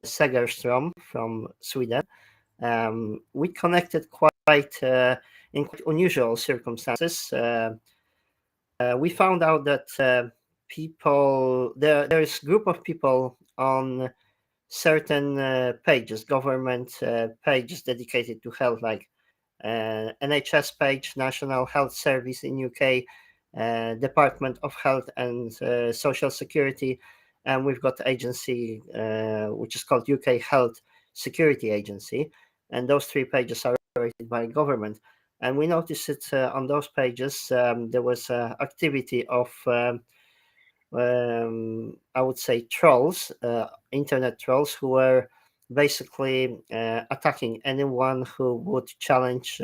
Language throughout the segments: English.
Segerstrom from Sweden. We connected quite in quite unusual circumstances. We found out that there is a group of people on certain pages, government pages dedicated to health, like NHS page, National Health Service in UK, Department of Health and Social Security, and we've got agency which is called UK Health Security Agency, and those three pages are operated by government. And we noticed it on those pages. There was activity of I would say trolls, internet trolls, who were basically attacking anyone who would challenge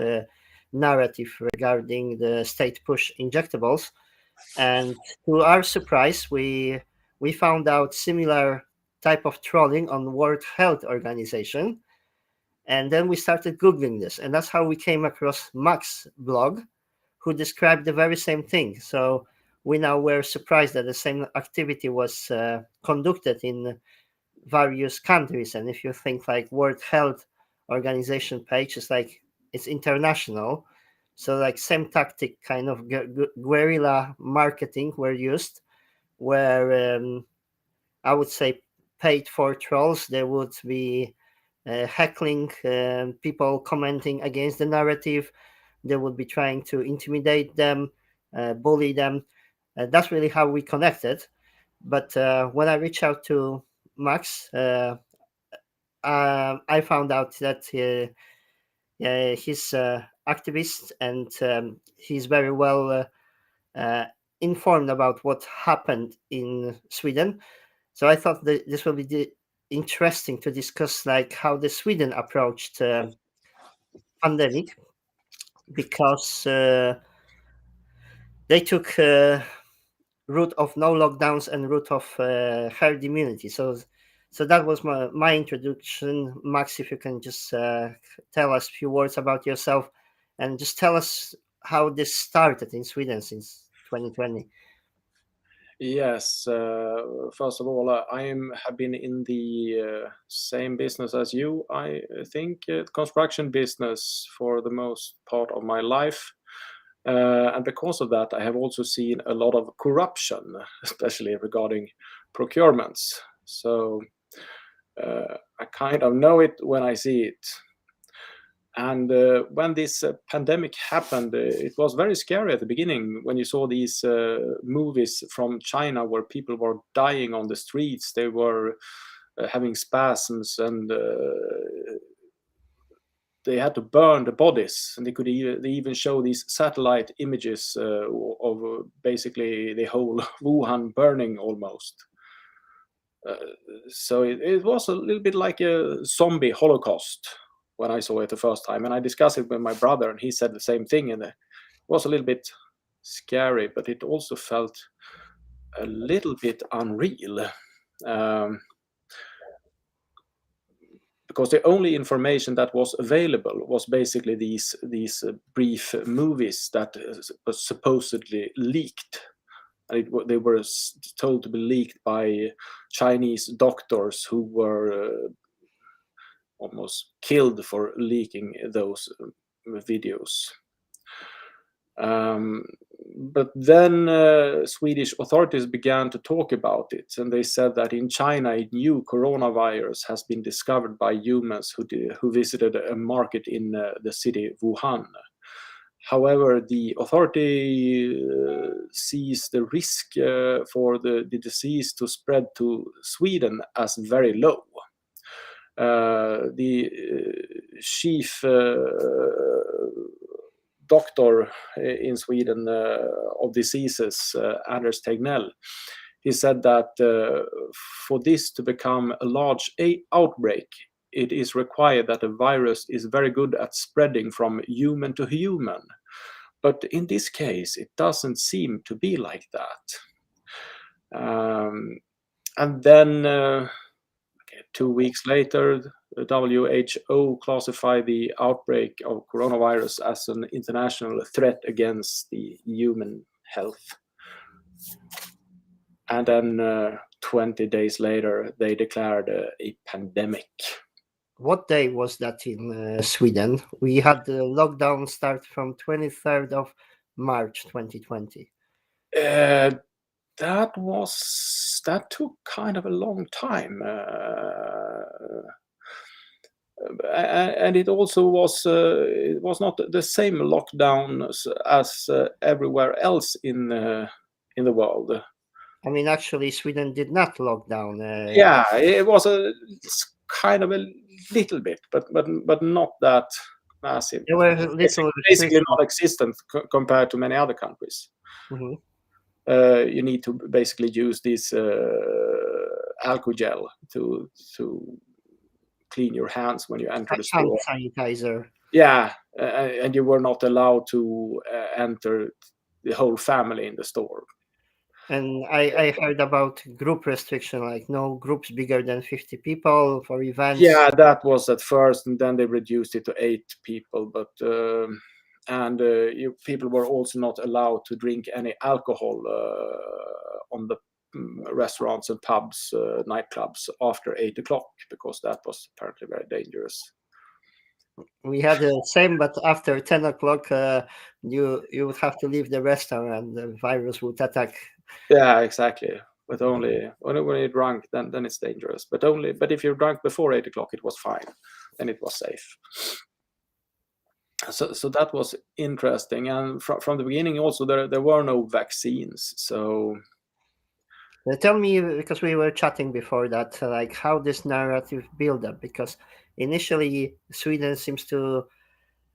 narrative regarding the state push injectables. And to our surprise, we found out similar type of trolling on World Health Organization. And then we started Googling this, and that's how we came across Max blog, who described the very same thing. So we now were surprised that the same activity was conducted in various countries. And if you think like World Health Organization page, it's international. So like same tactic, kind of guerrilla marketing were used, where I would say paid for trolls. There would be heckling, people commenting against the narrative. They would be trying to intimidate them, bully them. That's really how we connected. But when I reached out to Max, I found out that he's activist, and he's very well informed about what happened in Sweden. So I thought that this will be interesting to discuss, like how the Sweden approached pandemic, because they took route of no lockdowns and route of herd immunity. So that was my introduction. Max, if you can just tell us a few words about yourself, and just tell us how this started in Sweden since 2020. Yes. First of all, have been in the same business as you. I think construction business for the most part of my life, and because of that, I have also seen a lot of corruption, especially regarding procurements. So I kind of know it when I see it. And when this pandemic happened, it was very scary at the beginning when you saw these movies from China where people were dying on the streets. They were having spasms, and they had to burn the bodies. And they even show these satellite images of basically the whole Wuhan burning almost. So it was a little bit like a zombie holocaust when I saw it the first time, and I discussed it with my brother, and he said the same thing. And it was a little bit scary, but it also felt a little bit unreal, because the only information that was available was basically these brief movies that was supposedly leaked. And they were told to be leaked by Chinese doctors who were almost killed for leaking those videos. But then Swedish authorities began to talk about it, and they said that in China a new coronavirus has been discovered by humans who visited a market in the city Wuhan. However, the authority sees the risk for the disease to spread to Sweden as very low. The chief doctor in Sweden of diseases, Anders Tegnell, he said that for this to become a large outbreak, it is required that a virus is very good at spreading from human to human. But in this case, it doesn't seem to be like that. And then 2 weeks later, the WHO classified the outbreak of coronavirus as an international threat against the human health. And then 20 days later, they declared a pandemic. What day was that in Sweden? We had the lockdown start from 23rd of March 2020. That took kind of a long time. And it also it was not the same lockdown as everywhere else in the world. I mean, actually, Sweden did not lock down. Yeah, it was kind of a little bit, but not that massive. There were little Basically non-existent compared to many other countries. Mm-hmm. You need to basically use this alcohol gel to clean your hands when you enter the store. Sanitizer. Yeah, and you were not allowed to enter the whole family in the store. And I heard about group restriction, like no groups bigger than 50 people for events. Yeah, that was at first, and then they reduced it to 8 people. But people were also not allowed to drink any alcohol on the restaurants and pubs, nightclubs after 8 o'clock, because that was apparently very dangerous. We had the same, but after 10 o'clock, you would have to leave the restaurant, and the virus would attack. Yeah, exactly. But only when you're drunk, then it's dangerous. But if you're drunk before 8 o'clock, it was fine. Then it was safe. So that was interesting. And from the beginning, also there were no vaccines. So tell me, because we were chatting before that, like how this narrative build up. Because initially, Sweden seems to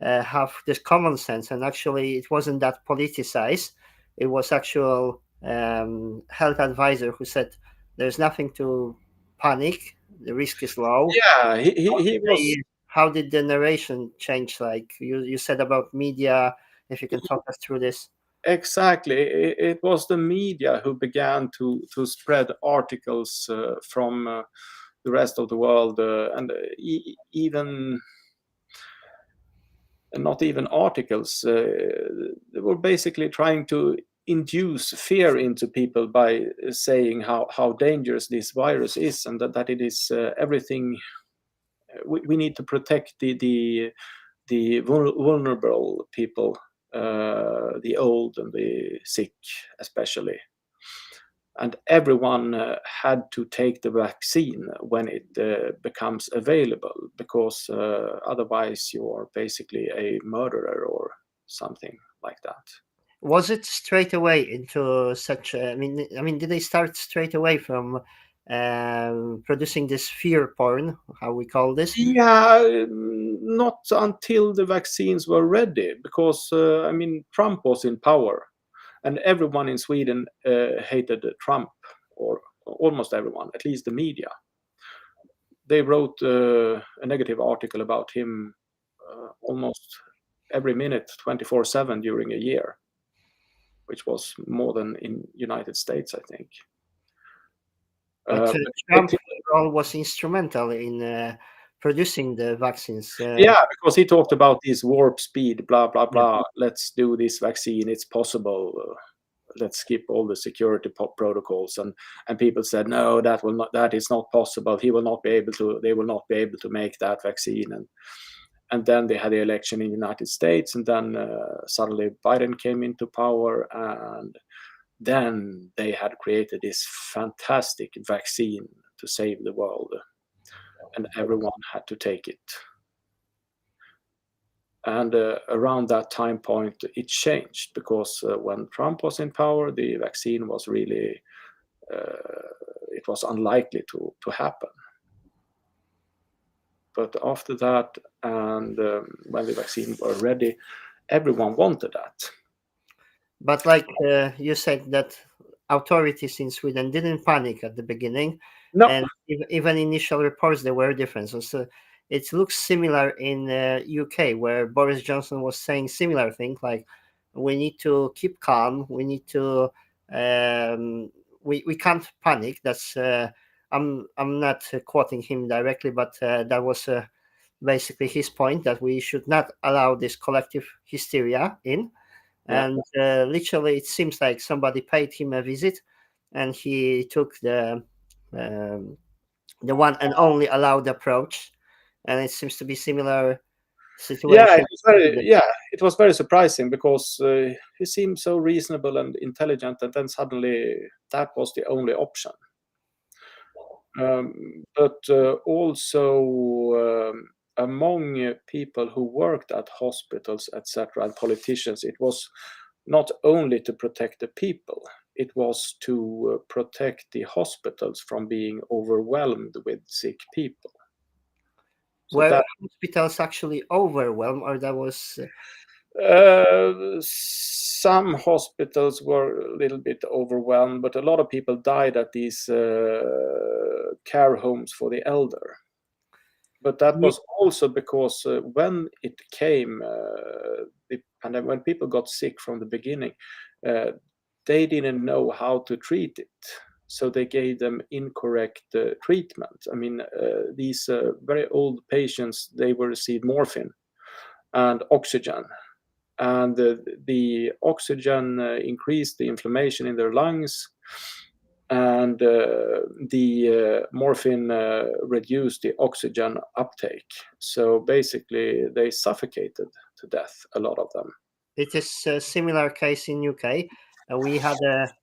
have this common sense, and actually, it wasn't that politicized. It was actual health advisor who said there's nothing to panic, the risk is low. Yeah, he was. How did the narration change? Like you said about media, if you can talk us through this. Exactly, it was the media who began to spread articles from the rest of the world, and even not even articles. They were basically trying to induce fear into people by saying how dangerous this virus is, and that it is everything. We need to protect the vulnerable people, the old and the sick especially. And everyone had to take the vaccine when it becomes available, because otherwise you are basically a murderer or something like that. Was it straight away into such? I mean, did they start straight away from producing this fear porn? How we call this? Yeah, not until the vaccines were ready, because Trump was in power. And everyone in Sweden hated Trump, or almost everyone, at least the media. They wrote a negative article about him almost every minute, 24/7 during a year, which was more than in United States, I think. Trump's role was instrumental in producing the vaccines. Yeah, because he talked about this warp speed, blah, blah, blah. Let's do this vaccine. It's possible. Let's skip all the security protocols. And people said, no, that is not possible. They will not be able to make that vaccine. And then they had the election in the United States. And then suddenly Biden came into power. And then they had created this fantastic vaccine to save the world. And everyone had to take it. And around that time point, it changed, because when Trump was in power, the vaccine was really, it was unlikely to happen. But after that, and when the vaccine were ready, everyone wanted that. But like you said, that authorities in Sweden didn't panic at the beginning. No. And even initial reports, there were differences. So it looks similar in UK, where Boris Johnson was saying similar things, like we need to keep calm, we need to we can't panic. That's I'm not quoting him directly, but that was basically his point, that we should not allow this collective hysteria in. And literally, it seems like somebody paid him a visit, and he took the the one and only allowed approach, and it seems to be similar Yeah, situation. it was very surprising because he seemed so reasonable and intelligent, and then suddenly that was the only option. But also among people who worked at hospitals, etc., and politicians, it was not only to protect the people, it was to protect the hospitals from being overwhelmed with sick people. So Were that hospitals actually overwhelmed, or that was some hospitals were a little bit overwhelmed, but a lot of people died at these care homes for the elder. But that was also because when it came, when people got sick from the beginning, they didn't know how to treat it. So they gave them incorrect treatment. I mean, these very old patients, they were received morphine and oxygen. And the oxygen increased the inflammation in their lungs, and the morphine reduced the oxygen uptake. So basically, they suffocated to death, a lot of them. it is a similar case in UK. We had a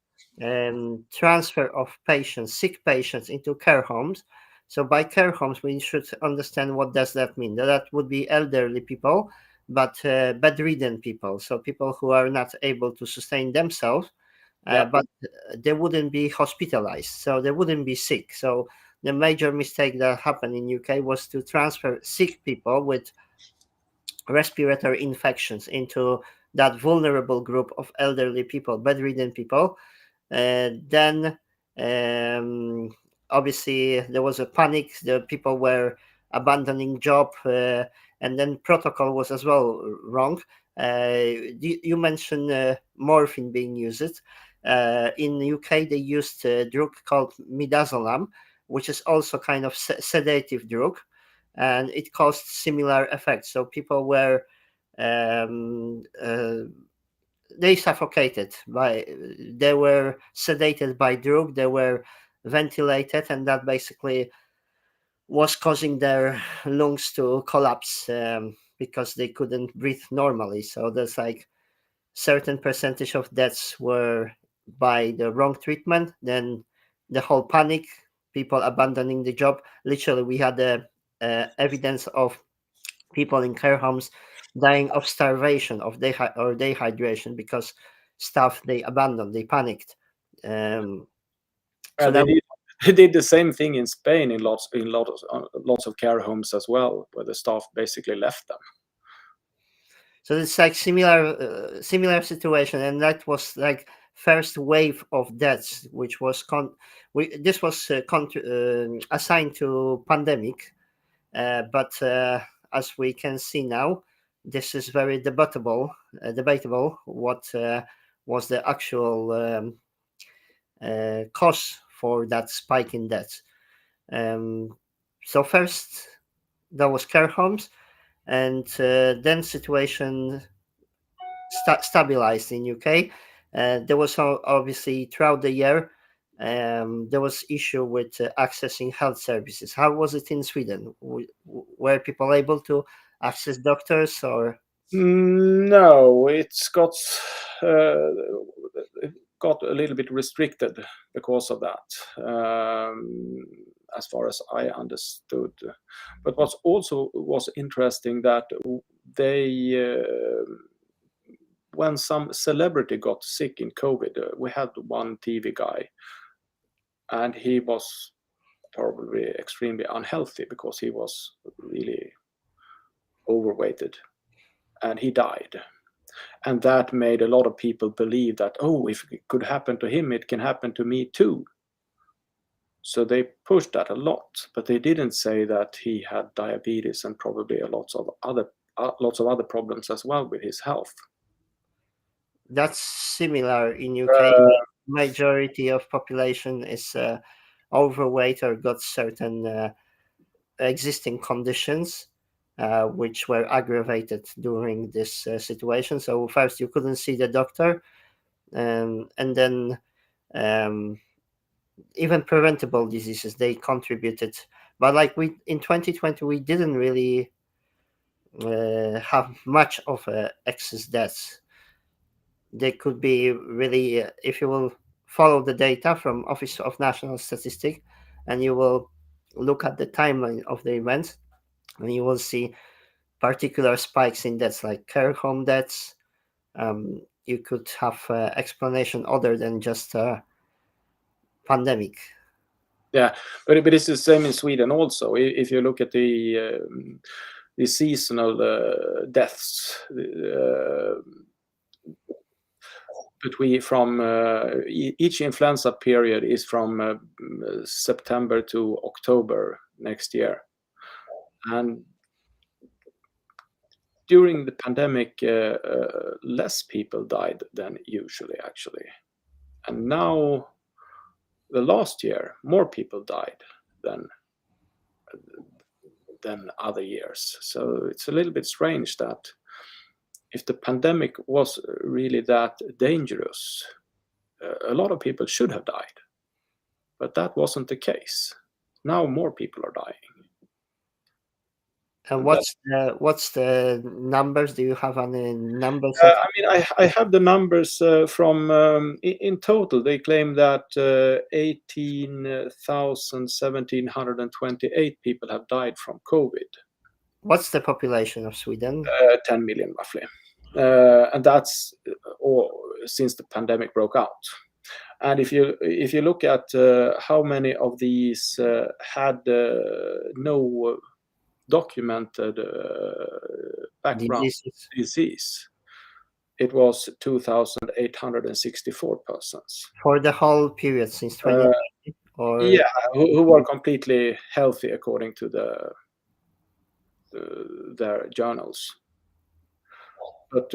transfer of patients, sick patients, into care homes. So by care homes, we should understand what does that mean. That would be elderly people, but bedridden people. So people who are not able to sustain themselves, Yeah. but they wouldn't be hospitalized, so they wouldn't be sick. So the major mistake that happened in UK was to transfer sick people with respiratory infections into that vulnerable group of elderly people, bedridden people. Then obviously there was a panic. The people were abandoning job, and then protocol was as well wrong. You mentioned morphine being used. In the UK, they used a drug called midazolam, which is also kind of sedative drug, and it caused similar effects. So people were um, uh, they suffocated by, they were sedated by drug, they were ventilated, and that basically was causing their lungs to collapse, because they couldn't breathe normally. So there's like certain percentage of deaths were by the wrong treatment, then the whole panic, people abandoning the job. Literally we had the evidence of people in care homes dying of starvation or dehydration because staff, they abandoned, they panicked. So And they that did, they did the same thing in Spain in lots of care homes as well, where the staff basically left them. so it's like similar situation, and that was like first wave of deaths, which was this was assigned to pandemic, but as we can see now, this is very debatable what was the actual cause for that spike in deaths. So first there was care homes, and then situation stabilized in UK. There was obviously throughout the year there was issue with accessing health services. How was it in Sweden? Were people able to access doctors, or No, uh, it got a little bit restricted because of that, as far as I understood. But what's also was interesting that they, when some celebrity got sick in COVID, we had one TV guy, and he was probably extremely unhealthy because he was really overweighted, and he died. And that made a lot of people believe that, oh, if it could happen to him, it can happen to me too. So they pushed that a lot, but they didn't say that he had diabetes and probably lots of other problems as well with his health. that's similar in UK? Uh, Majority of population is overweight or got certain existing conditions, which were aggravated during this situation. So first you couldn't see the doctor, and then um, even preventable diseases, they contributed. But like we in 2020, we didn't really have much of excess deaths. They could be really, if you will follow the data from Office of National Statistics, and you will look at the timeline of the events, and you will see particular spikes in deaths, like care home deaths. You could have explanation other than just pandemic. Yeah, but it's the same in Sweden also. If you look at the seasonal deaths from each influenza period is from September to October next year, and during the pandemic, less people died than usually, actually, and now the last year more people died than other years. So it's a little bit strange that if the pandemic was really that dangerous, a lot of people should have died, but that wasn't the case. Now more people are dying. And what's the numbers? Do you have any numbers? I mean, I have the numbers from in total. They claim that 1728 people have died from COVID. What's the population of Sweden? 10 million roughly, and that's since the pandemic broke out. And if you look at how many of these had no documented background disease, it was 2,864 persons. For the whole period since 2020? Yeah, who were completely healthy according to their journals. But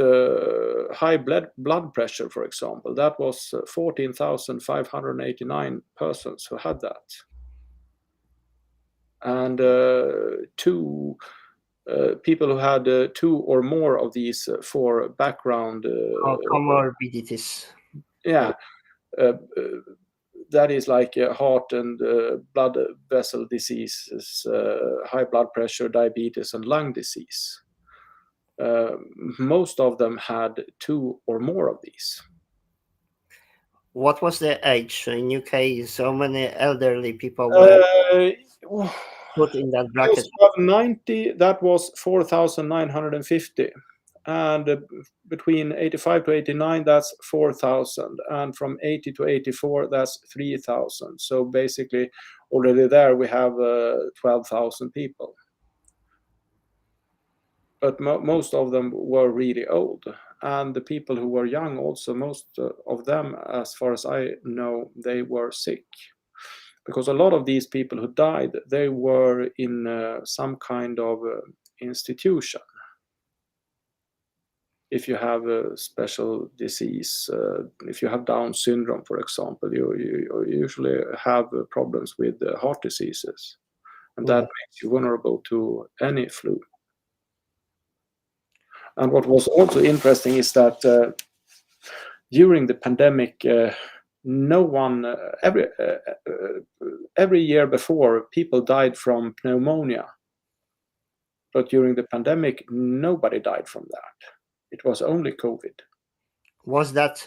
high blood pressure, for example, that was 14,589 persons who had that. And two people who had two or more of these four background comorbidities. Yeah, that is like heart and blood vessel diseases, high blood pressure, diabetes, and lung disease. Most of them had two or more of these. What was the age in UK? So many elderly people were put in that bracket. 90, that was 4,950, and between 85 to 89, that's 4,000, and from 80 to 84, that's 3,000. So basically, already there we have 12,000 people. But most of them were really old, and the people who were young also, most of them, as far as I know, they were sick. Because a lot of these people who died, they were in some kind of institution. If you have a special disease, if you have Down syndrome, for example, you usually have problems with heart diseases, and that makes you vulnerable to any flu. And what was also interesting is that during the pandemic, no one every year before, people died from pneumonia, but during the pandemic nobody died from that. It was only COVID. Was that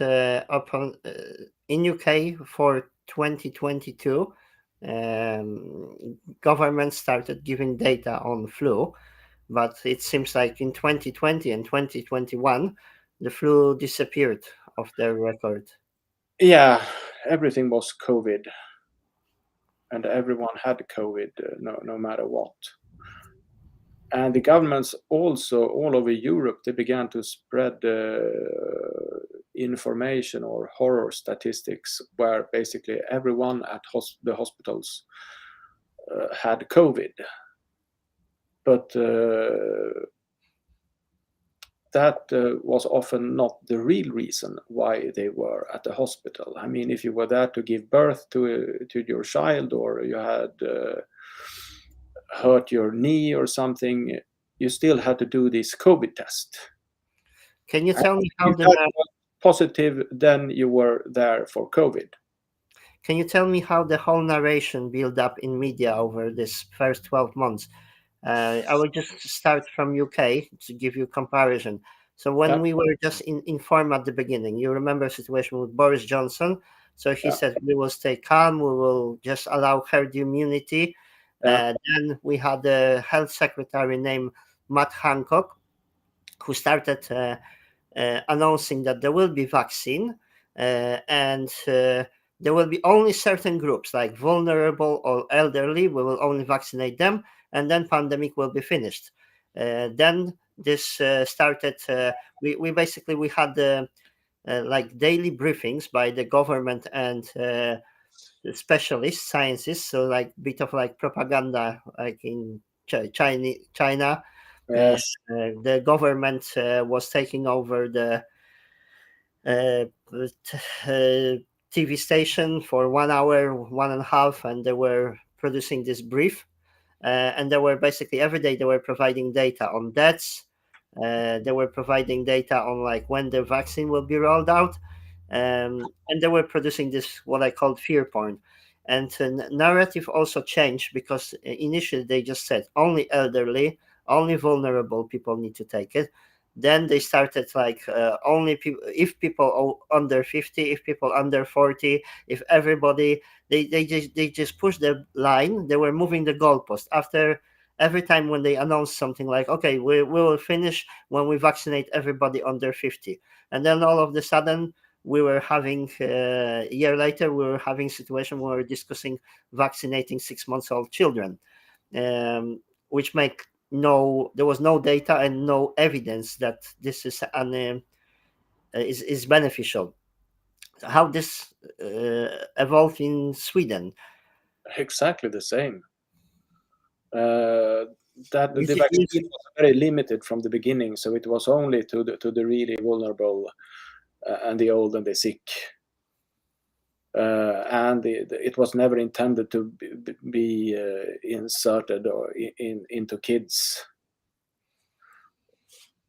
upon in UK for 2022? Government started giving data on flu, but it seems like in 2020 and 2021 the flu disappeared off their record. Yeah, everything was COVID, and everyone had COVID, no matter what. And the governments also, all over Europe, they began to spread information or horror statistics where basically everyone at the hospitals had COVID. But that was often not the real reason why they were at the hospital. I mean, if you were there to give birth to your child, or you had hurt your knee or something, you still had to do this COVID test. Can you tell me how that was positive, then you were there for COVID. Can you tell me how the whole narration built up in media over this first 12 months? I will just start from UK to give you comparison. So Yeah, when we were just informed at the beginning, you remember a situation with Boris Johnson. So he yeah, said, we will stay calm, we will just allow herd immunity. yeah. Then we had the health secretary named Matt Hancock, who started announcing that there will be vaccine and there will be only certain groups like vulnerable or elderly. We will only vaccinate them, and then pandemic will be finished. Then this started. We basically we had like daily briefings by the government and specialist sciences. So like bit of like propaganda, like in China. Yes. The government was taking over the uh, TV station for 1 hour, 1.5, and they were producing this brief. And they were basically every day they were providing data on deaths. They were providing data on like when the vaccine will be rolled out, and they were producing this what I called fear porn. And the narrative also changed because initially they just said only elderly, only vulnerable people need to take it. Then they started like only people, if people under 50, if people under 40, if everybody, they just pushed the line. They were moving the goalpost after every time when they announced something like, okay, we will finish when we vaccinate everybody under 50. And then all of the sudden we were having a year later we were having a situation where we were discussing vaccinating 6 months old children, which make no, there was no data and no evidence that this is is beneficial. How this evolved in Sweden? Exactly the same. That You the see, vaccine was very limited from the beginning, so it was only to the really vulnerable and the old and the sick. And it was never intended to be inserted or into kids.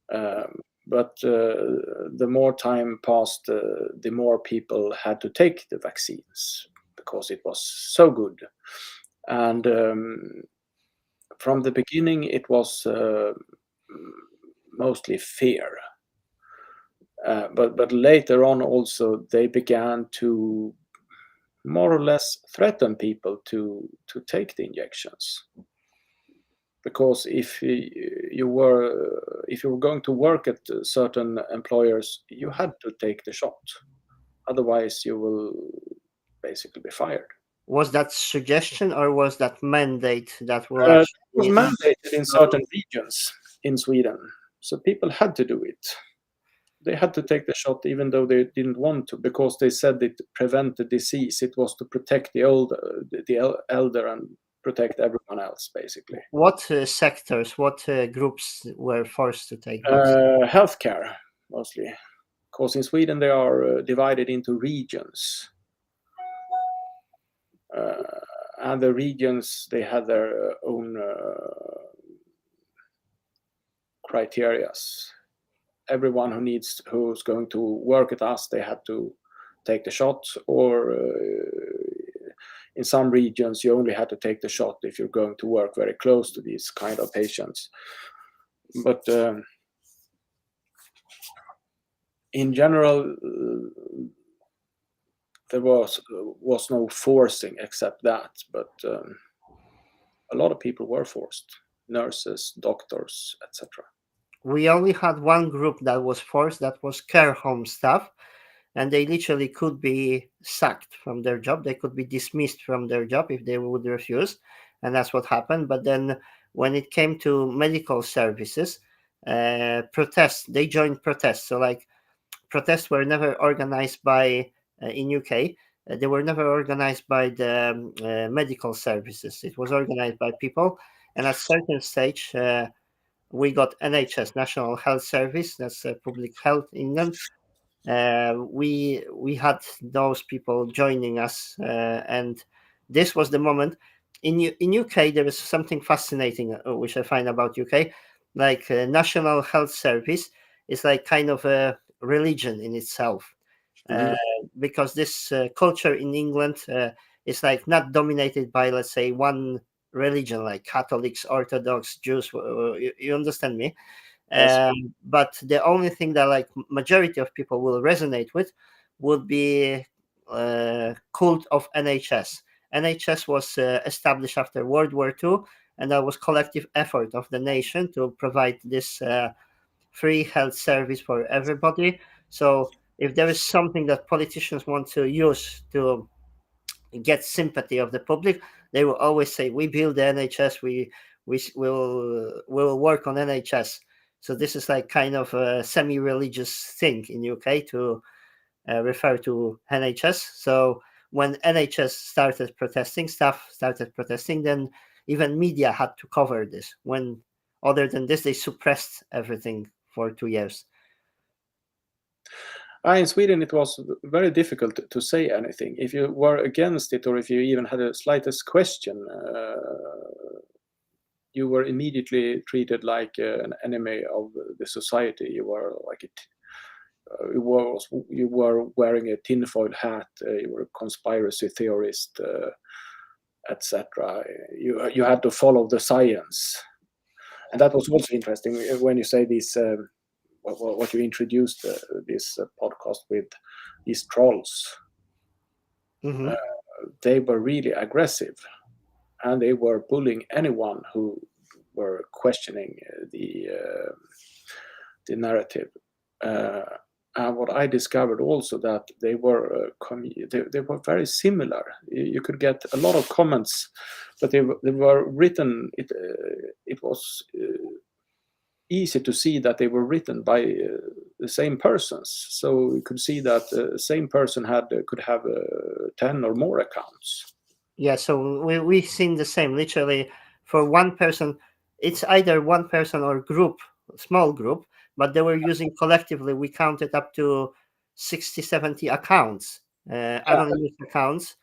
But the more time passed, the more people had to take the vaccines because it was so good. And from the beginning, it was mostly fear. But later on, also they began to more or less threaten people to take the injections, because if you were going to work at certain employers, you had to take the shot, otherwise you will basically be fired. was that suggestion or was that mandate that will It was actually mandated in certain regions in Sweden, so people had to do it. They had to take the shot even though they didn't want to, because they said it prevented disease. It was to protect the old, the elder, and protect everyone else, basically. what sectors, what groups were forced to take vaccine? Healthcare, mostly. Because in Sweden they are divided into regions. And the regions, they had their own criterias. Everyone who's going to work at us, they had to take the shot, or in some regions you only had to take the shot if you're going to work very close to these kind of patients. But in general, there was no forcing except that, but a lot of people were forced: nurses, doctors, etc. We only had one group that was forced, that was care home staff, and they literally could be sacked from their job. They could be dismissed from their job if they would refuse, and that's what happened. But then when it came to medical services, protests, they joined protests. So like protests were never organized by in UK. They were never organized by the medical services. It was organized by people, and at certain stage, we got NHS, National Health Service. That's public health in England. We had those people joining us, and this was the moment. In UK, there is something fascinating which I find about UK, like National Health Service is like kind of a religion in itself. because this culture in England is like not dominated by, let's say, one religion like Catholics, Orthodox, Jews. You understand me? Yes. But the only thing that like majority of people will resonate with would be cult of NHS. NHS was established after World War II, and that was collective effort of the nation to provide this free health service for everybody. So if there is something that politicians want to use to get sympathy of the public, they will always say, "We build the NHS. We will work on NHS." So this is like kind of a semi-religious thing in UK to refer to NHS. So when NHS started protesting, staff started protesting, then even media had to cover this. When other than this, they suppressed everything for 2 years. In Sweden, it was very difficult to say anything. If you were against it, or if you even had a slightest question, you were immediately treated like an enemy of the society. You were like it. You were wearing a tinfoil hat. You were a conspiracy theorist, etc. You had to follow the science, and that was also interesting when you say this. What you introduced this podcast with, these trolls. Mm-hmm. They were really aggressive, and they were bullying anyone who were questioning the narrative. And what I discovered also, that they were they were very similar. You could get a lot of comments, but they were written. It was easy to see that they were written by the same persons. So you could see that the same person could have 10 or more accounts. Yeah, so we've seen the same. Literally, for one person, it's either one person or group, small group, but they were using collectively. We counted up to 60, 70 accounts, anonymous accounts.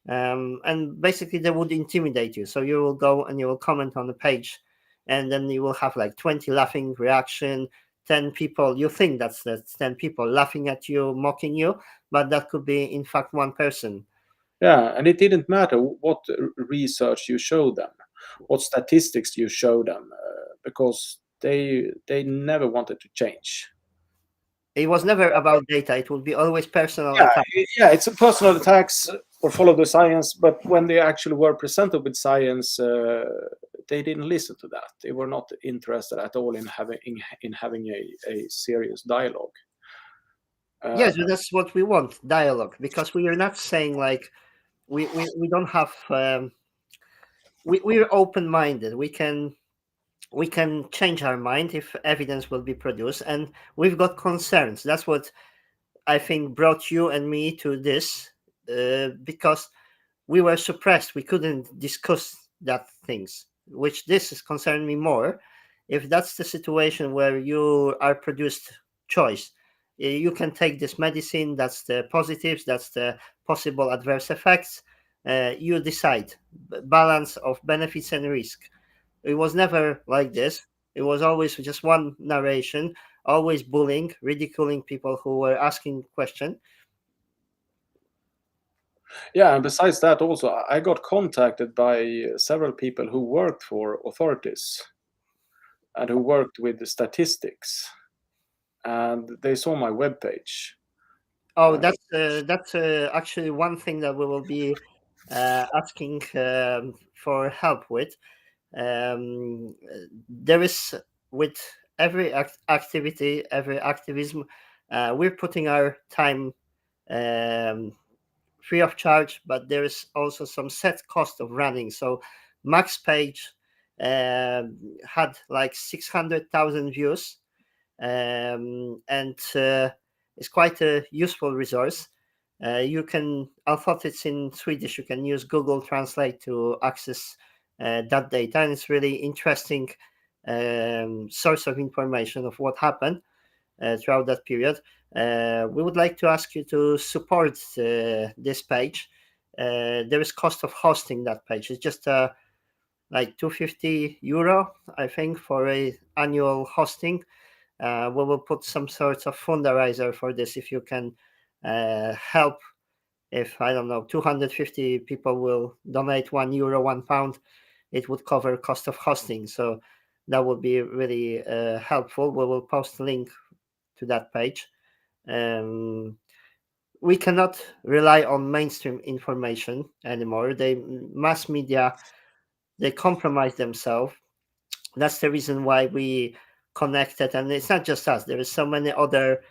And basically, they would intimidate you. So you will go and you will comment on the page, and then you will have like 20 laughing reaction, 10 people. You think that's 10 people laughing at you, mocking you, but that could be in fact one person. Yeah, and it didn't matter what research you showed them, what statistics you showed them, because they never wanted to change. It was never about data. It would be always personal Yeah, attack. it's a personal attacks or follow the science, but when they actually were presented with science, they didn't listen to that. They were not interested at all in having a serious dialogue. Yes, but that's what we want, dialogue, because we are not saying like we don't have we're open-minded. We can change our mind if evidence will be produced, and we've got concerns. That's what I think brought you and me to this, because we were suppressed. We couldn't discuss that things, which this is concerning me more. If that's the situation where you are produced choice, you can take this medicine. That's the positives. That's the possible adverse effects. You decide balance of benefits and risk. It was never like this. It was always just one narration, always bullying, ridiculing people who were asking questions. Yeah, and besides that, also I got contacted by several people who worked for authorities and who worked with the statistics, and they saw my webpage. Oh, that's actually one thing that we will be asking for help with. There is, with every activity, every activism, we're putting our time free of charge, but there is also some set cost of running. So Max page had like 600,000 views, and it's quite a useful resource. You can, although it's in Swedish, you can use Google Translate to access that data, and it's really interesting source of information of what happened throughout that period. We would like to ask you to support this page. There is cost of hosting that page. It's just like €250, I think, for a annual hosting. We will put some sort of fundraiser for this if you can help. If, I don't know, 250 people will donate €1, £1, it would cover cost of hosting. So that would be really helpful. We will post a link to that page. We cannot rely on mainstream information anymore. Mass media, they compromise themselves. That's the reason why we connected, and it's not just us. There is so many other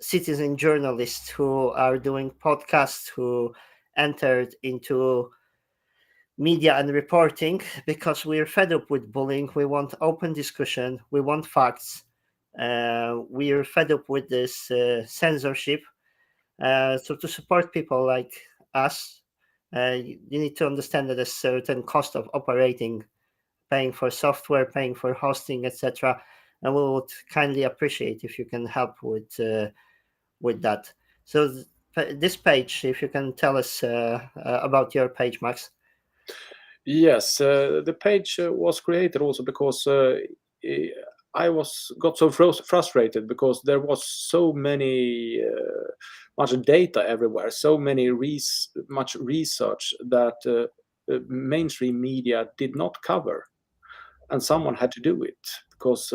citizen journalists who are doing podcasts, who entered into media and reporting, because we're fed up with bullying. We want open discussion. We want facts. We're fed up with this censorship. So to support people like us, you need to understand that there's certain cost of operating, paying for software, paying for hosting, etc. And we would kindly appreciate if you can help with that. So this page, if you can tell us about your page, Max. Yes, the page was created also because I got so frustrated because there was so much data everywhere, so much research that mainstream media did not cover, and someone had to do it because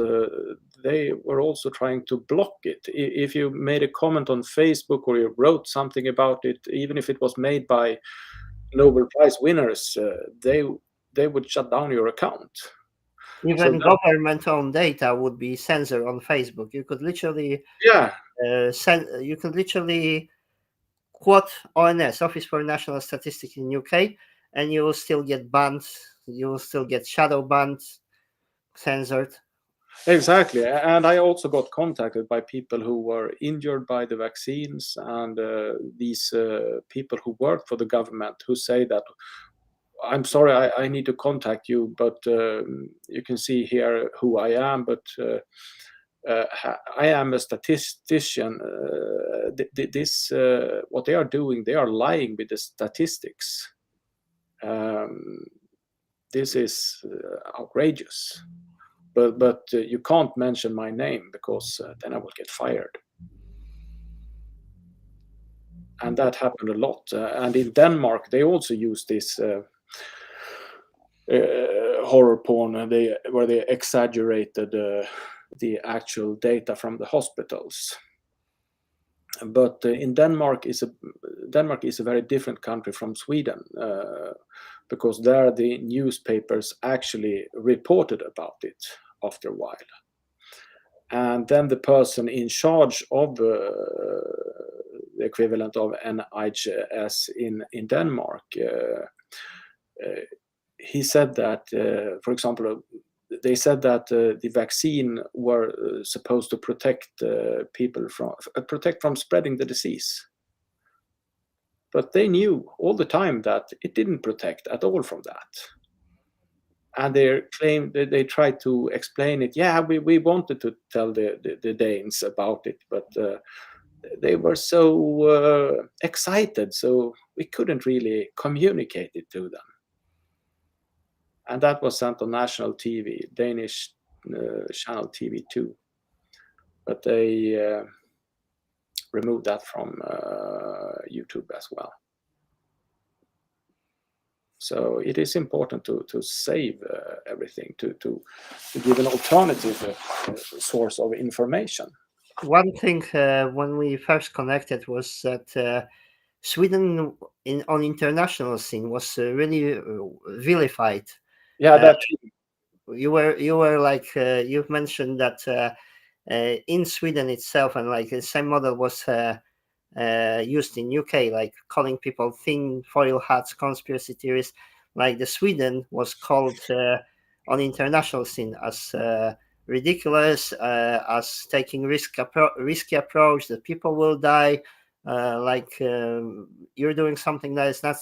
they were also trying to block it. If you made a comment on Facebook or you wrote something about it, even if it was made by Nobel Prize winners, they would shut down your account. Even government-owned data would be censored on Facebook. You could literally quote ONS, Office for National Statistics in UK, and you will still get banned. You will still get shadow banned, censored. Exactly, and I also got contacted by people who were injured by the vaccines, and these people who work for the government who say that, I'm sorry, I need to contact you, but you can see here who I am, but I am a statistician. What they are doing, they are lying with the statistics. This is outrageous. But you can't mention my name because then I will get fired. And that happened a lot. And in Denmark, they also use this horror porn, where they exaggerated the actual data from the hospitals. But in Denmark is a very different country from Sweden, because there the newspapers actually reported about it after a while. And then the person in charge of the equivalent of NHS in Denmark, he said that, for example, they said that the vaccine were supposed to protect people from spreading the disease. But they knew all the time that it didn't protect at all from that. And they tried to explain it. Yeah, we wanted to tell the Danes about it, but they were so excited, so we couldn't really communicate it to them. And that was sent on national TV, Danish channel TV2. But they removed that from YouTube as well. So it is important to save everything, to give an alternative source of information. One thing when we first connected was that Sweden on international scene was really vilified. Yeah, that you were like you've mentioned that in Sweden itself, and like the same model was used in UK, like calling people thin foil hats, conspiracy theorists. Like the Sweden was called on international scene as ridiculous, as taking risky approach, that people will die, you're doing something that is not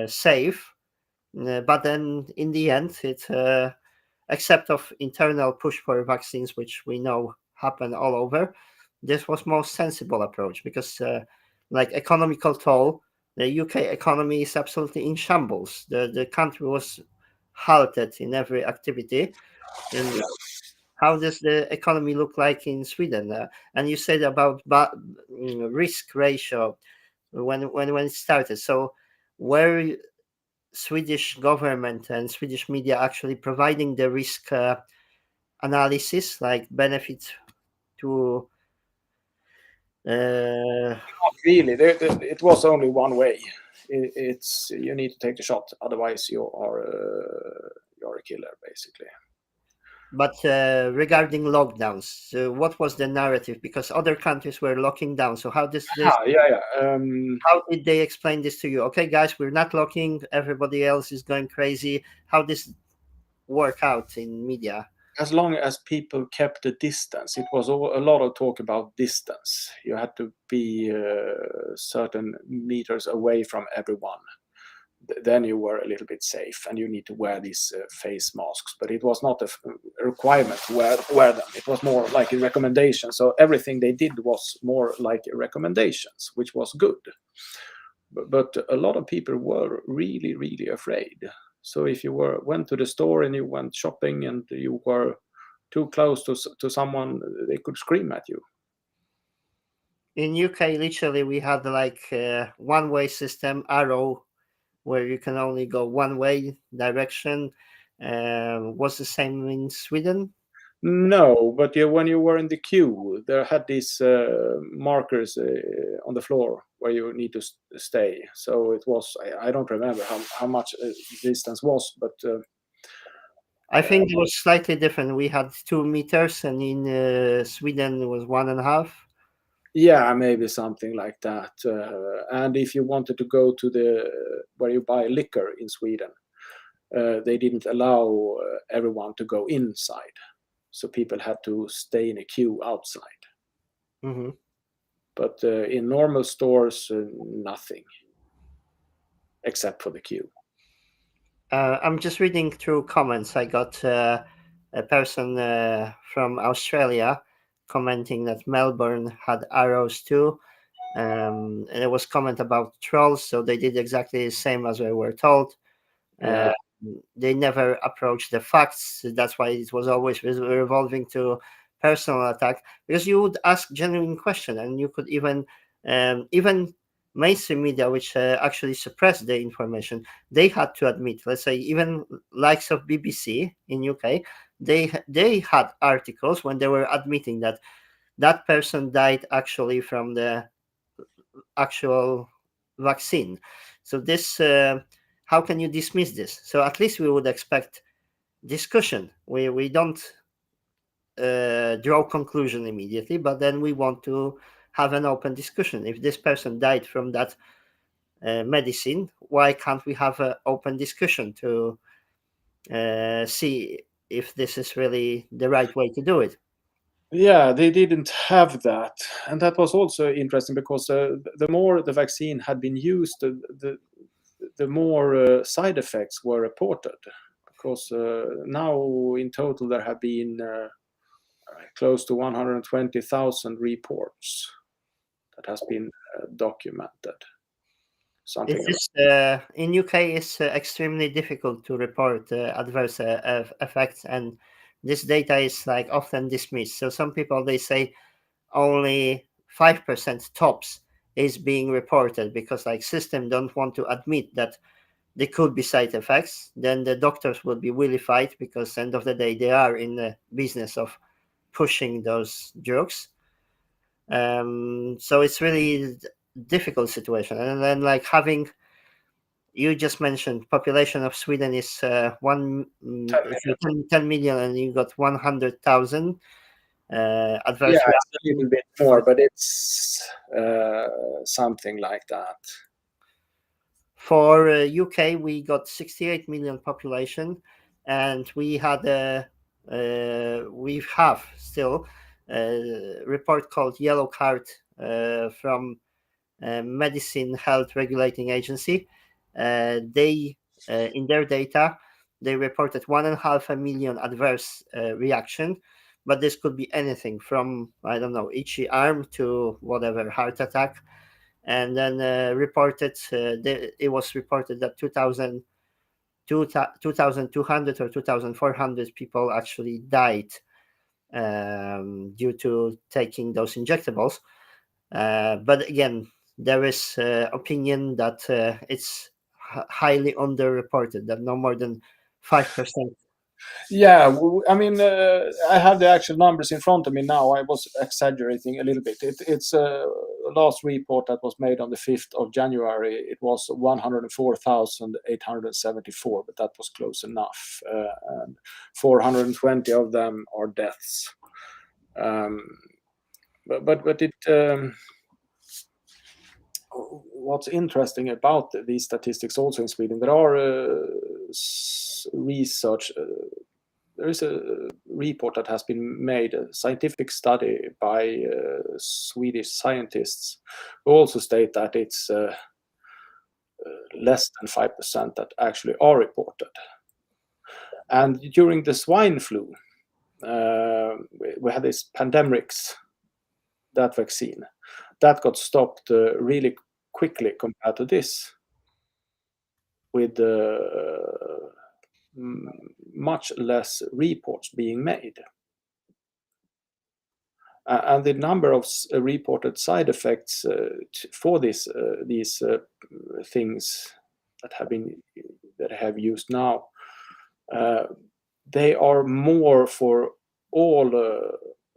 safe. But then in the end, it except of internal push for vaccines, which we know happen all over, this was most sensible approach, because like economical toll, the UK economy is absolutely in shambles. The country was halted in every activity, and How does the economy look like in Sweden? And you said about risk ratio when it started. So were Swedish government and Swedish media actually providing the risk analysis, like benefits to? Not really. It was only one way. It's you need to take the shot, otherwise you're a killer, basically. But regarding lockdowns, what was the narrative? Because other countries were locking down. So how does this? Yeah. How did they explain this to you? Okay, guys, we're not locking. Everybody else is going crazy. How does work out in media? As long as people kept the distance, it was a lot of talk about distance. You had to be certain meters away from everyone. Then you were a little bit safe, and you need to wear these face masks. But it was not a requirement to wear them. It was more like a recommendation. So everything they did was more like recommendations, which was good. But a lot of people were really, really afraid. So if you went to the store and you went shopping and you were too close to someone, they could scream at you. In UK, literally, we had like one-way system, arrow, where you can only go one way direction. Was the same in Sweden? No, but when you were in the queue, there had these markers on the floor where you need to stay. So it was, I don't remember how much distance was, but I think it was slightly different. We had 2 meters, and in Sweden it was 1.5. yeah, maybe something like that. And if you wanted to go to where you buy liquor in Sweden, they didn't allow everyone to go inside. So people had to stay in a queue outside. Mm-hmm. But in normal stores, nothing except for the queue. I'm just reading through comments. I got a person from Australia commenting that Melbourne had arrows too. And it was comment about trolls, so they did exactly the same as we were told. Yeah. They never approached the facts. That's why it was always revolving to personal attack, because you would ask genuine question, and you could even mainstream media, which actually suppressed the information, they had to admit. Let's say even likes of BBC in UK, they had articles when they were admitting that that person died actually from the actual vaccine. So this, how can you dismiss this? So at least we would expect discussion. We don't draw conclusion immediately, but then we want to have an open discussion. If this person died from that medicine, why can't we have an open discussion to see if this is really the right way to do it? Yeah, they didn't have that. And that was also interesting because the more the vaccine had been used, the more side effects were reported. Because now in total there have been close to 120,000 reports that has been documented. Something It's in UK, it's extremely difficult to report adverse effects, and this data is like often dismissed. So some people, they say only 5% tops is being reported because like system don't want to admit that there could be side effects. Then the doctors will be vilified because end of the day they are in the business of pushing those drugs. So it's really difficult situation, and then like having, you just mentioned population of Sweden is 10 million, and you got 100,000 adverse yeah, it's a reaction. little bit more, but it's something like that. For UK, we got 68 million population, and we had we have still a report called Yellow Card from Medicine Health Regulating Agency. They in their data they reported 1.5 million adverse reaction, but this could be anything from, I don't know, itchy arm to whatever, heart attack. And then it was reported that 2,200 or 2,400 people actually died due to taking those injectables. But again, there is opinion that it's highly underreported, that no more than 5%. Yeah, I mean, I have the actual numbers in front of me now. I was exaggerating a little bit. It's last report that was made on the 5th of January. It was 104,874, but that was close enough. And 420 of them are deaths. But it. What's interesting about these statistics also in Sweden, there are research. There is a report that has been made, a scientific study by Swedish scientists, who also state that it's less than 5% that actually are reported. And during the swine flu, we had this pandemics, that vaccine, that got stopped really quickly compared to this, with much less reports being made. And the number of reported side effects for these things that have used now, they are more for all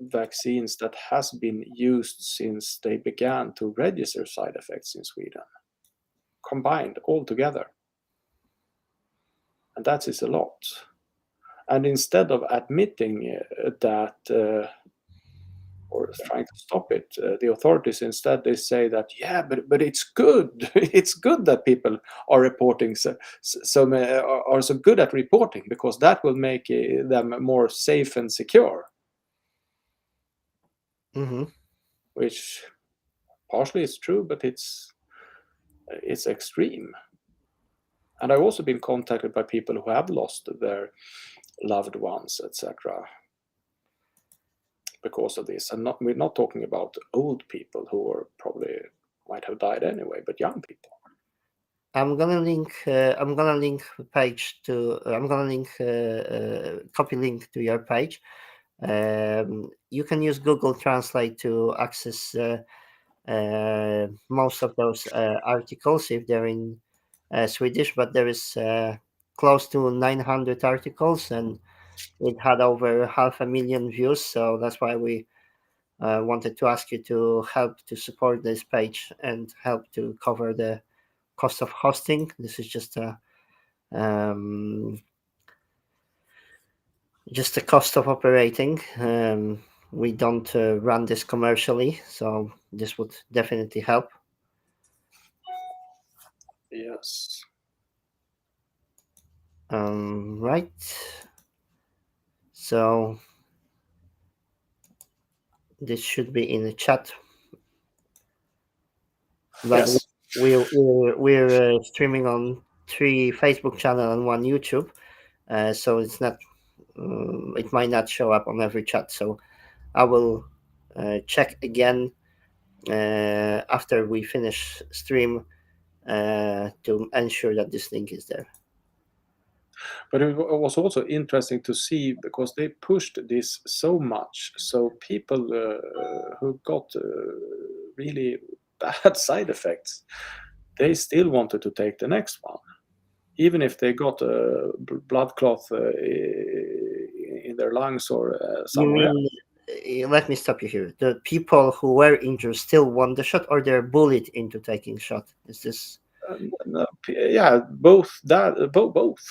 vaccines that has been used since they began to register side effects in Sweden, combined all together. And that is a lot. And instead of admitting that or trying to stop it, the authorities instead, they say that, yeah, but it's good. It's good that people are reporting are so good at reporting, because that will make them more safe and secure. Mm-hmm. Which partially is true, but it's extreme. And I've also been contacted by people who have lost their loved ones, etc., because of this. And we're not talking about old people who are probably might have died anyway, but young people. I'm gonna link page to. I'm gonna link copy link to your page. You can use Google Translate to access most of those articles if they're in Swedish, but there is close to 900 articles, and it had over 500,000 views. So that's why we wanted to ask you to help to support this page and help to cover the cost of hosting. This is just a cost of operating. We don't run this commercially, so this would definitely help. Yes. Right. So this should be in the chat. But Yes. we're streaming on 3 Facebook channel and 1 YouTube, so it's not. It might not show up on every chat. So I will check again after we finish stream to ensure that this link is there. But it was also interesting to see, because they pushed this so much, so people who got really bad side effects, they still wanted to take the next one, even if they got a blood clot in their lungs or somewhere else. Let me stop you here. The people who were injured still want the shot, or they're bullied into taking shot? Is this? Yeah, both. Both.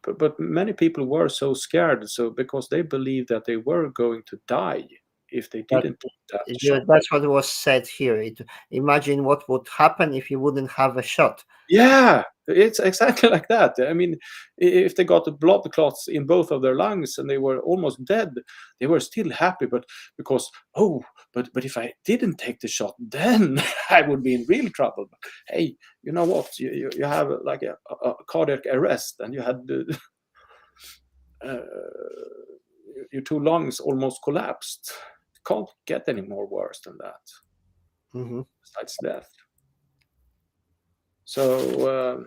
But many people were so scared, so because they believed that they were going to die if they didn't take that shot. That's what was said here. Imagine what would happen if you wouldn't have a shot. Yeah, it's exactly like that. I mean, if they got the blood clots in both of their lungs and they were almost dead, they were still happy. But because, but if I didn't take the shot, then I would be in real trouble. But hey, you know what? You have like a cardiac arrest, and you had your 2 lungs almost collapsed. It can't get any more worse than that. Mm-hmm. Besides death. So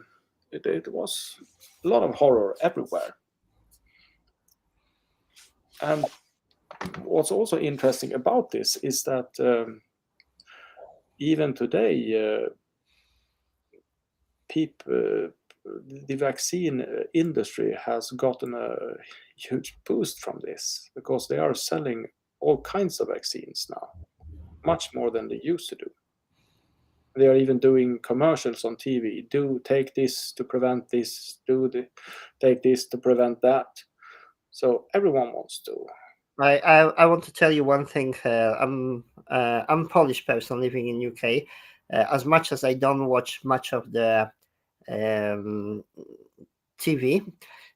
it was a lot of horror everywhere. And what's also interesting about this is that even today, the vaccine industry has gotten a huge boost from this, because they are selling all kinds of vaccines now, much more than they used to do. They are even doing commercials on TV. Do take this to prevent this. Take this to prevent that. So everyone wants to. I want to tell you one thing. I'm a Polish person living in UK. As much as I don't watch much of the TV,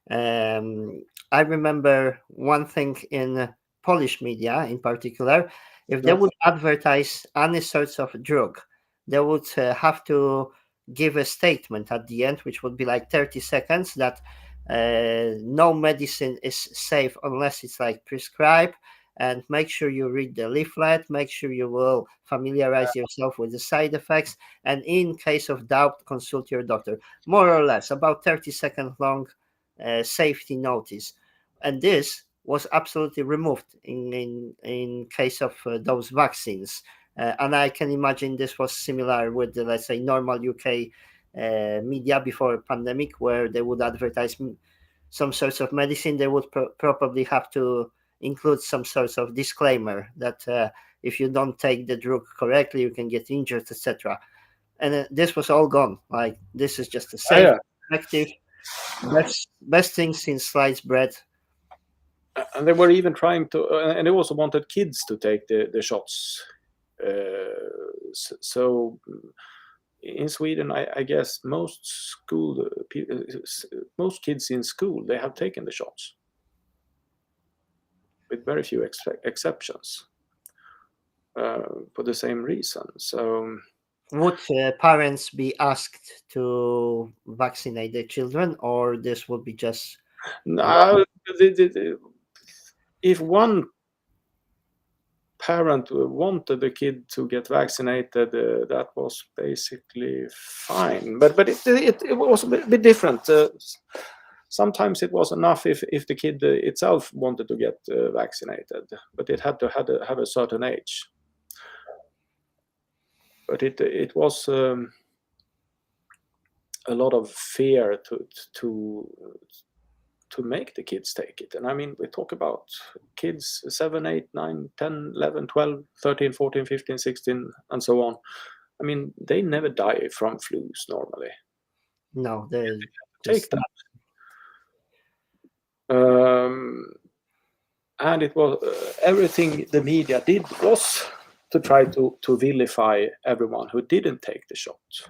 I remember one thing in Polish media, in particular, if they would advertise any sorts of drug, they would have to give a statement at the end, which would be like 30 seconds, that no medicine is safe unless it's like prescribed, and make sure you read the leaflet, make sure you will familiarize yourself with the side effects, and in case of doubt, consult your doctor. More or less about 30-second long safety notice. And this was absolutely removed in case of those vaccines. And I can imagine this was similar with the, let's say, normal UK media before pandemic, where they would advertise some sorts of medicine. They would probably have to include some sorts of disclaimer that if you don't take the drug correctly, you can get injured, etc. And this was all gone. Like, this is just a safe, effective, best thing since sliced bread. And they were even trying to, and they also wanted kids to take the shots. So in Sweden, I guess most kids in school, they have taken the shots, with very few exceptions, for the same reason. So would parents be asked to vaccinate their children, or this would be just no? If one parent wanted the kid to get vaccinated, that was basically fine. But it was a bit different. Sometimes it was enough if the kid itself wanted to get vaccinated, but it had to have a certain age. But it was a lot of fear to make the kids take it. And I mean, we talk about kids 7, 8, 9, 10, 11, 12, 13, 14, 15, 16, and so on. I mean, they never die from flus normally. No, they take that. And it was everything the media did was to try to vilify everyone who didn't take the shot.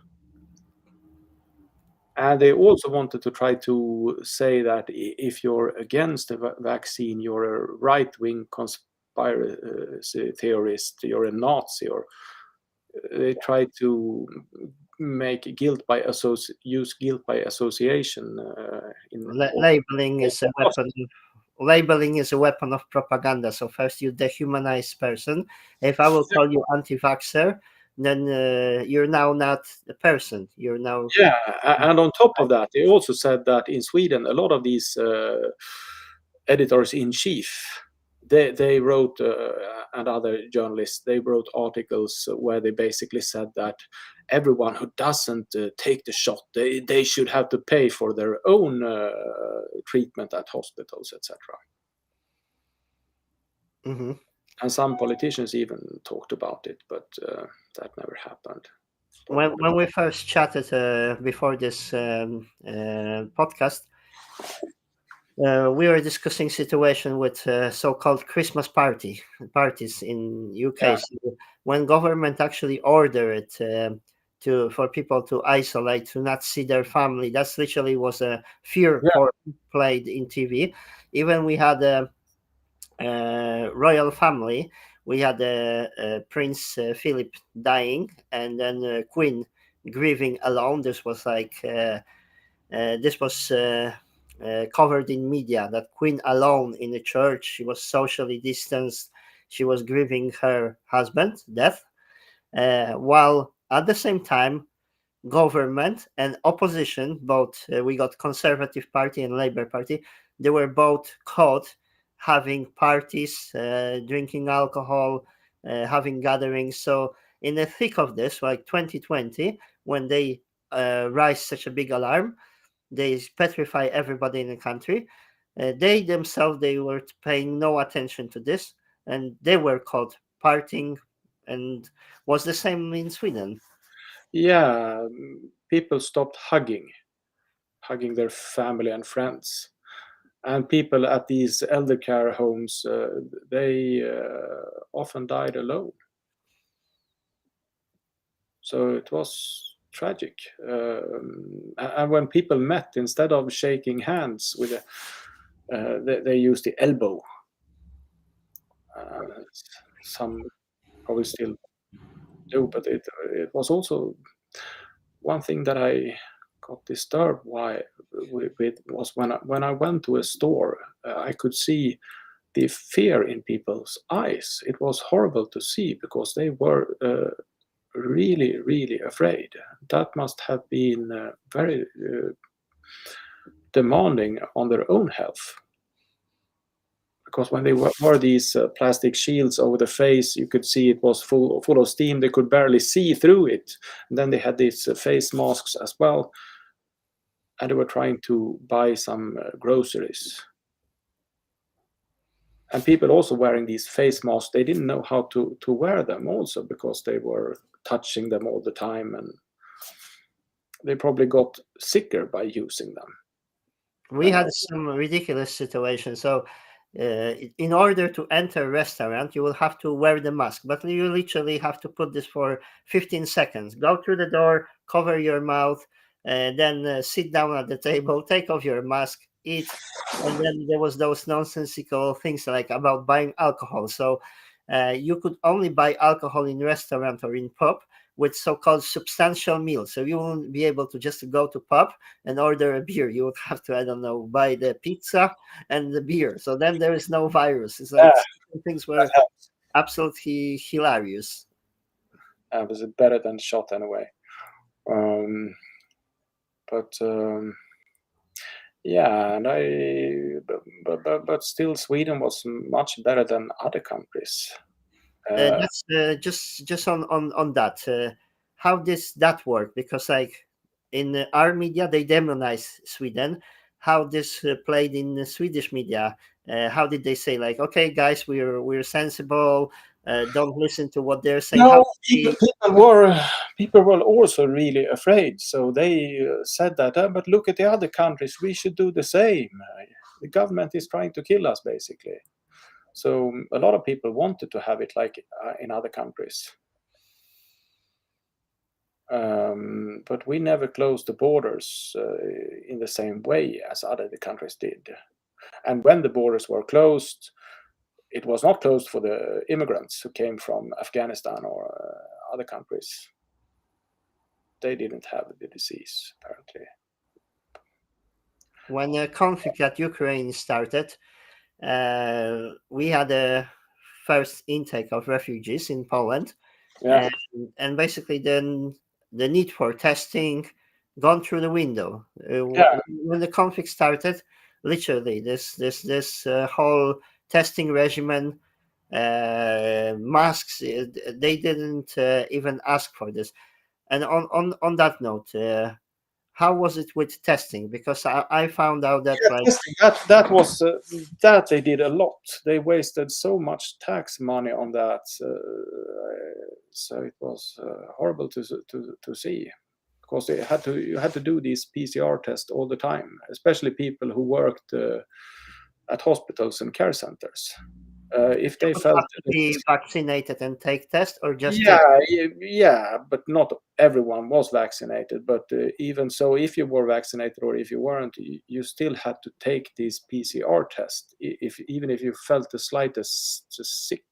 And they also wanted to try to say that if you're against the vaccine, you're a right-wing conspiracy theorist, you're a Nazi, or they try to make use guilt by association. Labeling is a weapon. Labeling is a weapon of propaganda. So first you dehumanize person. If I will call you anti-vaxxer, then you're now not a person. You're now and on top of that, they also said that in Sweden, a lot of these editors in chief, they wrote, and other journalists, they wrote articles where they basically said that everyone who doesn't take the shot, they should have to pay for their own treatment at hospitals, etc. Mm-hmm. And some politicians even talked about it, but that never happened. When we first chatted before this podcast, we were discussing situation with so-called Christmas parties in UK. Yeah. So when government actually ordered it for people to isolate, to not see their family, that's literally was a fear played in TV. Even we had a royal family. We had Prince Philip dying, and then Queen grieving alone. This was like covered in media, that Queen alone in the church. She was socially distanced. She was grieving her husband's death, while at the same time, government and opposition, both we got Conservative Party and Labour Party, they were both caught having parties, drinking alcohol, having gatherings. So in the thick of this, like 2020, when they raise such a big alarm, they petrify everybody in the country. They themselves, they were paying no attention to this, and they were caught partying, and was the same in Sweden. Yeah, people stopped hugging their family and friends. And people at these elder care homes, they often died alone. So it was tragic. And when people met, instead of shaking hands with, they used the elbow. Some probably still do, but it was also one thing that I got disturbed with was when I went to a store, I could see the fear in people's eyes. It was horrible to see because they were really, really afraid. That must have been very demanding on their own health. Because when they wore these plastic shields over the face, you could see it was full of steam. They could barely see through it. And then they had these face masks as well. And they were trying to buy some groceries. And people also wearing these face masks, they didn't know how to wear them also because they were touching them all the time, and they probably got sicker by using them. We had some ridiculous situations. So in order to enter a restaurant, you will have to wear the mask, but you literally have to put this for 15 seconds. Go through the door, cover your mouth, then sit down at the table, take off your mask, eat. And then there was those nonsensical things like about buying alcohol. So you could only buy alcohol in restaurant or in pub with so-called substantial meals. So you won't be able to just go to pub and order a beer. You would have to, I don't know, buy the pizza and the beer. So then there is no virus. It's like things were absolutely hilarious. It was better than shot anyway. Yeah, and but still, Sweden was much better than other countries. That's just on that. How does that work? Because like in our media, they demonize Sweden. How this played in the Swedish media? How did they say like, okay, guys, we're sensible. Don't listen to what they're saying. No, people were also really afraid. So they said that, but look at the other countries. We should do the same. The government is trying to kill us, basically. So a lot of people wanted to have it like in other countries. But we never closed the borders in the same way as other countries did. And when the borders were closed, it was not closed for the immigrants who came from Afghanistan or other countries. They didn't have the disease, apparently. When the conflict at Ukraine started, we had a first intake of refugees in Poland. Yeah. And basically then the need for testing gone through the window. When the conflict started, literally this whole testing regimen, masks, they didn't even ask for this. And on that note, how was it with testing? Because I found out that testing, that was that they did a lot. They wasted so much tax money on that, so it was horrible to see. Because you had to do these PCR tests all the time, especially people who worked at hospitals and care centers. If they felt to be vaccinated and take test, or just yeah, but not everyone was vaccinated. But even so, if you were vaccinated or if you weren't, you still had to take these PCR tests, even if you felt the slightest sick.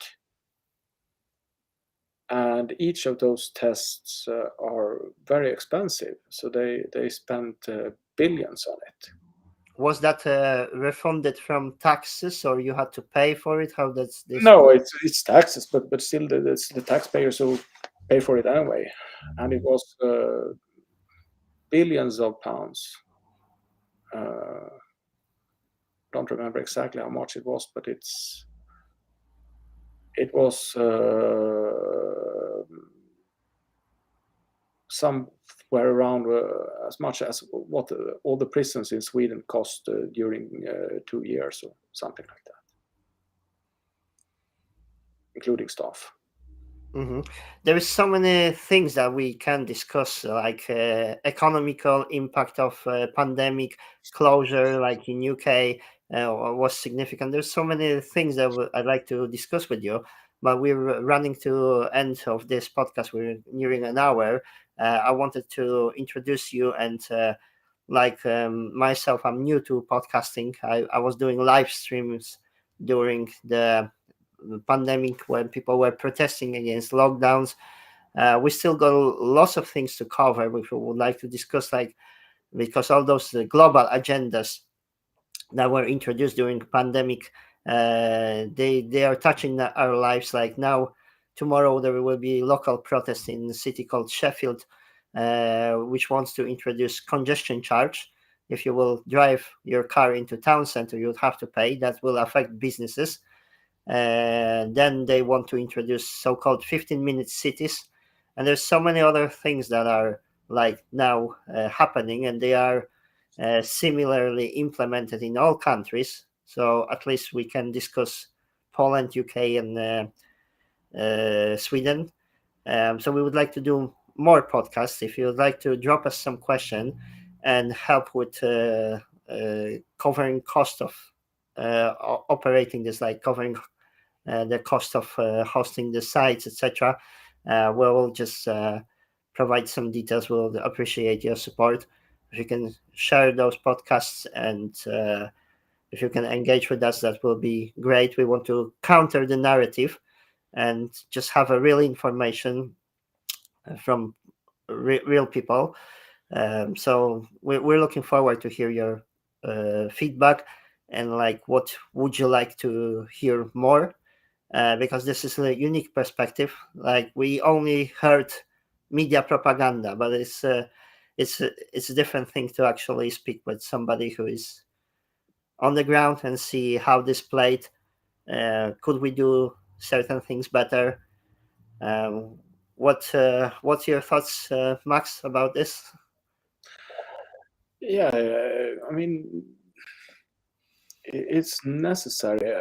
And each of those tests are very expensive, so they spent billions on it. Was that refunded from taxes, or you had to pay for it? How does this? No, it's taxes, but still, it's the taxpayers who pay for it anyway, and it was billions of pounds. don't remember exactly how much it was, but it was somewhere around as much as what all the prisons in Sweden cost during 2 years or something like that, including staff. Mm-hmm. There is so many things that we can discuss, like economical impact of pandemic closure, like in UK, was significant. There's so many things that I'd like to discuss with you, but we're running to end of this podcast. We're nearing an hour. I wanted to introduce you and. Myself, I'm new to podcasting. I was doing live streams during the pandemic when people were protesting against lockdowns. We still got lots of things to cover, which we would like to discuss, like because all those global agendas that were introduced during the pandemic, they are touching our lives. Like now, tomorrow there will be local protest in a city called Sheffield, which wants to introduce congestion charge. If you will drive your car into town center, you would have to pay. That will affect businesses. Then they want to introduce so-called 15-minute cities, and there's so many other things that are like now happening, and they are similarly implemented in all countries. So at least we can discuss Poland, UK, and Sweden. So we would like to do more podcasts. If you would like to drop us some question and help with covering cost of operating this, like covering the cost of hosting the sites, etc. We'll just provide some details. We'll appreciate your support. If you can share those podcasts and if you can engage with us, that will be great. We want to counter the narrative and just have a real information from real people. So we're looking forward to hear your feedback and like what would you like to hear more, because this is a unique perspective. Like we only heard media propaganda, but it's a different thing to actually speak with somebody who is on the ground and see how this played. Could we do certain things better? What's your thoughts, Max, about this? Yeah, I mean, it's necessary.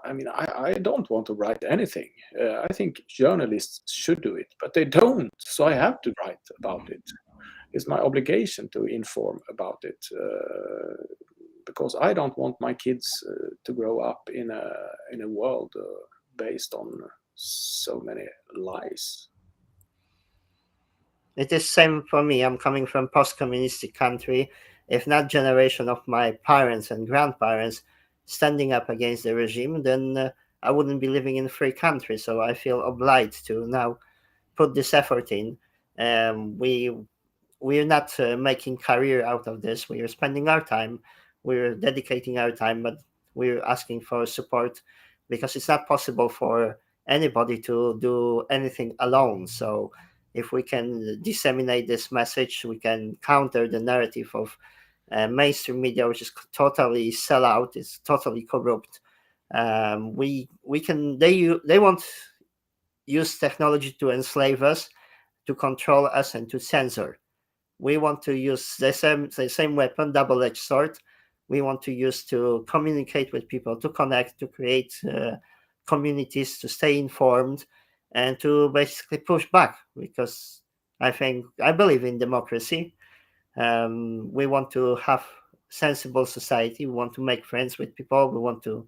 I mean, I don't want to write anything. I think journalists should do it, but they don't. So I have to write about it. It's my obligation to inform about it, because I don't want my kids to grow up in a world based on so many lies. It is same for me. I'm coming from post-communistic country. If not generation of my parents and grandparents standing up against the regime, then I wouldn't be living in a free country. So I feel obliged to now put this effort in. We're not making career out of this. We are spending our time. We're dedicating our time, but we're asking for support because it's not possible for anybody to do anything alone. So if we can disseminate this message, we can counter the narrative of mainstream media, which is totally sell out. It's totally corrupt. We can. They want use technology to enslave us, to control us, and to censor. We want to use the same weapon, double-edged sword. We want to use to communicate with people, to connect, to create communities, to stay informed, and to basically push back. Because I believe in democracy. We want to have sensible society. We want to make friends with people. We want to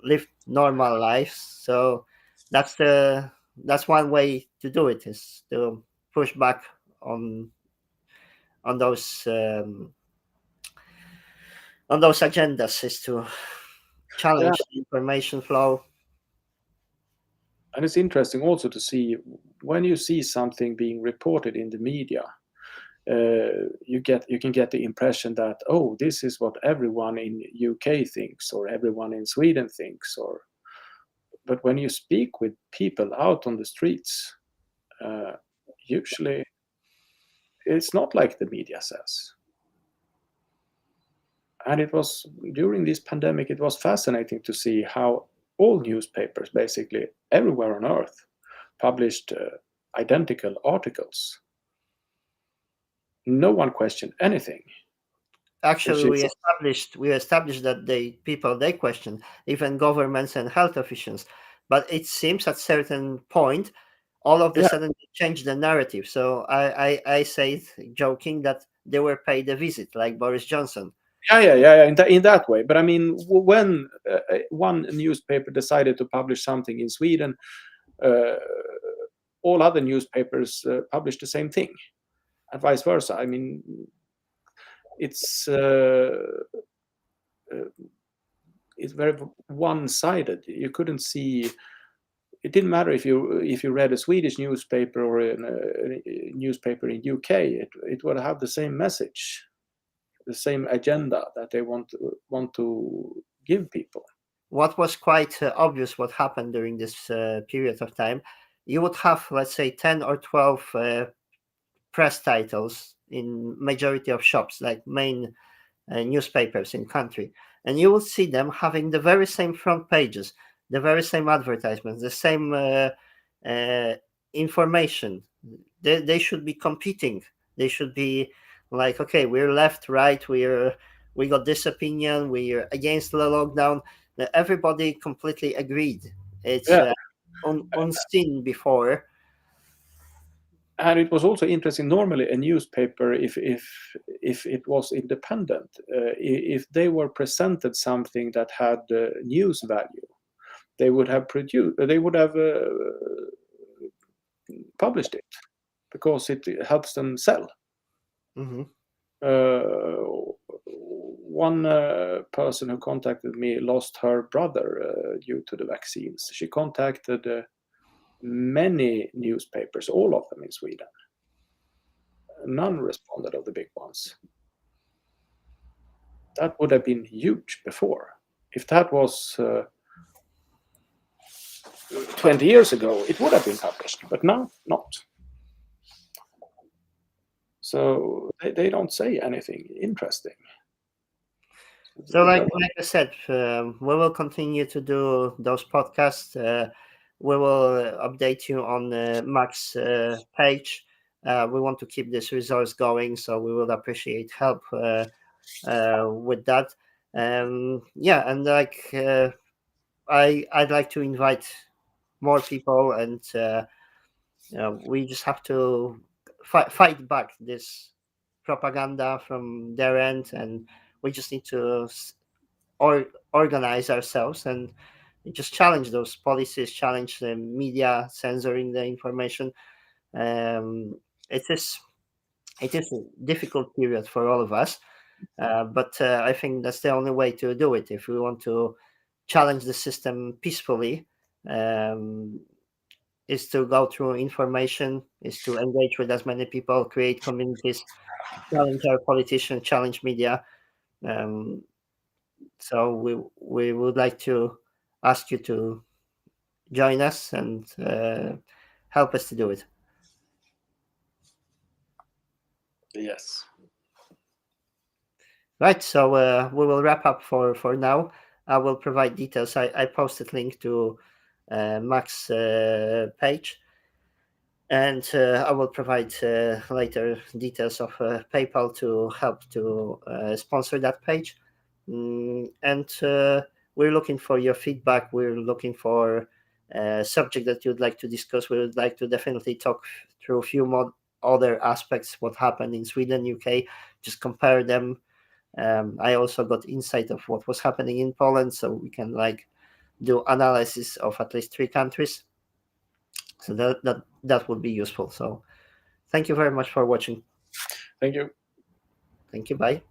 live normal lives. So that's one way to do it, is to push back on those agendas, is to challenge the information flow. And it's interesting also to see when you see something being reported in the media, you can get the impression that, oh, this is what everyone in UK thinks or everyone in Sweden thinks, but when you speak with people out on the streets, usually it's not like the media says. And it was during this pandemic, it was fascinating to see how all newspapers, basically everywhere on earth, published identical articles. No one questioned anything, which Actually, is we established that the people they question, even governments and health officials, but it seems at certain point, all of the yeah, sudden they change the narrative. So I say it joking that they were paid a visit, like Boris Johnson. yeah. In that way, but I mean, when one newspaper decided to publish something in Sweden, uh, all other newspapers published the same thing, and vice versa. I mean, it's uh, it's very one-sided. You couldn't see. It didn't matter if you read a Swedish newspaper or a newspaper in UK. It would have the same message, the same agenda that they want to give people. What was quite obvious what happened during this period of time, you would have, let's say, 10 or 12 press titles in majority of shops, like main newspapers in country, and you will see them having the very same front pages, the very same advertisements, the same uh, information. They should be competing. They should be like, okay, we're left, right, we got this opinion, we're against the lockdown. Everybody completely agreed. It's Yeah, unseen before. and it was also interesting. Normally, a newspaper, if it was independent, if they were presented something that had news value, they would have published it because it helps them sell. Mhm. One person who contacted me lost her brother due to the vaccines. She contacted many newspapers, all of them in Sweden. None responded of the big ones. That would have been huge before. If that was 20 years ago, it would have been published, but now not. So they don't say anything interesting. So, like I said, we will continue to do those podcasts. We will update you on Max page. We want to keep this resource going, so we would appreciate help with that. Yeah, and I'd like to invite more people, and we just have to fight back this propaganda from their end, and we just need to organize ourselves and just challenge those policies, challenge the media censoring the information. Um, it is a difficult period for all of us, but I think that's the only way to do it if we want to challenge the system peacefully. Um, is to go through information, is to engage with as many people, create communities, challenge our politicians, challenge media. Um, so we would like to ask you to join us and help us to do it. Yes. Right. So we will wrap up for now. I will provide details. I posted link to Max page, and I will provide later details of PayPal to help to sponsor that page. And we're looking for your feedback. We're looking for a subject that you'd like to discuss. We would like to definitely talk through a few more other aspects, what happened in Sweden, UK, just compare them. I also got insight of what was happening in Poland, so we can do analysis of at least 3 countries. So that would be useful. So thank you very much for watching. Thank you. Thank you. Bye.